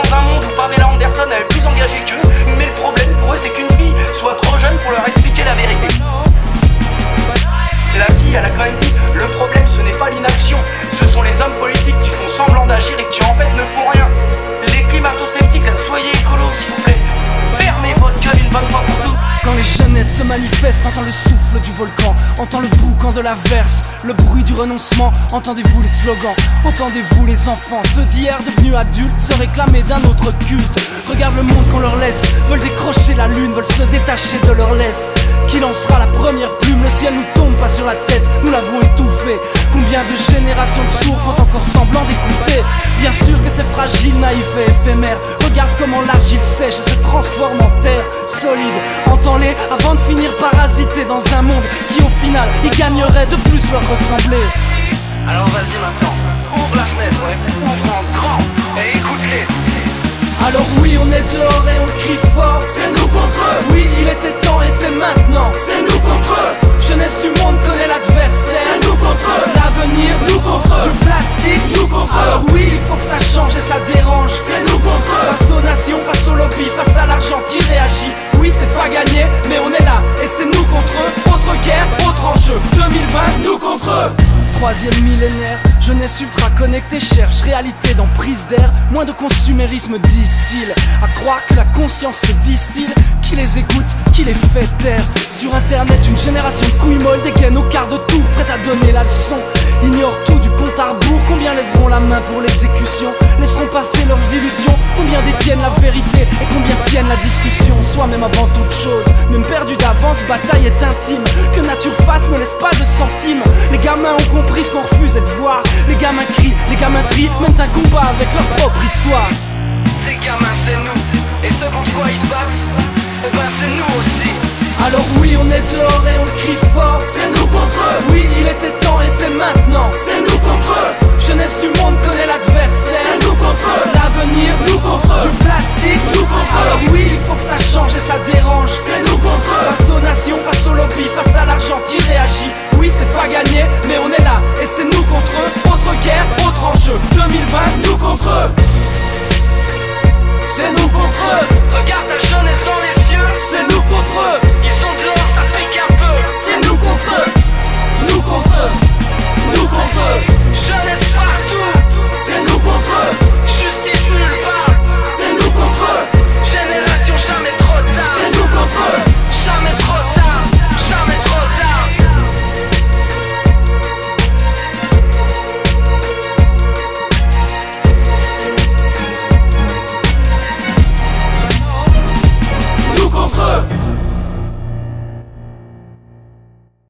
dans un monde où Pamela Anderson est plus engagée qu'eux. Mais le problème pour eux c'est qu'une fille soit trop jeune pour leur expliquer la vérité. La fille, elle a quand même dit, le problème ce n'est pas l'inaction, ce sont les hommes politiques qui font semblant d'agir et qui en fait ne font rien. Les climato-sceptiques, soyez écolos s'il vous plaît. Fermez votre gueule une bonne fois pour toutes. Quand les jeunesses se manifestent, entend le souffle du volcan, entend le boucan de l'averse, le bruit du renoncement. Entendez-vous les slogans, entendez-vous les enfants, ceux d'hier devenus adultes se réclamer d'un autre culte. Regarde le monde qu'on leur laisse, veulent décrocher la lune, veulent se détacher de leur laisse. Qui lancera la première plume? Le ciel nous tombe pas sur la tête, nous l'avons étouffé. Combien de générations de sourds font encore semblant d'écouter? Bien sûr que c'est fragile, naïf et éphémère. Regarde comment l'argile sèche et se transforme en terre solide. Entends-les avant de finir parasité dans un monde qui au final y gagnerait de plus leur ressembler. Alors vas-y maintenant, ouvre la fenêtre, ouais, ouvre en grand et écoute-les. Alors oui, on est dehors et on crie fort, c'est nous contre eux. Oui, il était temps et c'est maintenant, c'est nous contre eux. Jeunesse du monde connaît l'adversaire, c'est nous contre eux. L'avenir, nous contre eux. Du plastique, nous contre eux. Alors oui, il faut que ça change et ça dérange, c'est nous contre eux. Face aux nations, face au lobby, face à l'argent qui réagit. Oui, c'est pas gagné, mais on est là et c'est nous contre eux. Autre guerre, autre enjeu, 2020, nous contre eux. Troisième millénaire, jeunesse ultra connectée cherche réalité dans prise d'air. Moins de consumérisme disent-ils, à croire que la conscience se distille. Qui les écoute, qui les fait taire? Sur internet une génération de couilles molles dégaine au quart de tour, prête à donner la leçon. Ignore tout du compte à rebours, combien lèveront la main pour l'exécution? Laisseront passer leurs illusions, combien détiennent la vérité et combien tiennent la discussion? Soi-même avant toute chose, même perdu d'avance, bataille est intime. Que nature fasse ne laisse pas de centimes. Les gamins ont compris ce qu'on refusait de voir. Les gamins crient, les gamins trient, mènent un combat avec leur propre histoire. Ces gamins c'est nous, et ceux contre quoi ils se battent, eh ben c'est nous aussi. Alors oui, on est dehors et on crie fort, c'est nous contre eux. Oui, il était temps et c'est maintenant, c'est nous contre eux. Jeunesse du monde connaît l'adversaire, c'est nous contre eux. L'avenir, nous contre eux. Du plastique, nous contre eux. Alors oui, il faut que ça change et ça dérange, c'est nous contre eux. Face aux nations, face au lobby, face à l'argent qui réagit. Oui, c'est pas gagné, mais on est là et c'est nous contre eux. Autre guerre, autre enjeu, 2020, nous contre eux. C'est nous contre eux. Regarde ta jeunesse dans les yeux, c'est nous contre eux. ils sont dehors, ça pique un peu. C'est nous contre eux. Nous contre eux. Nous contre eux.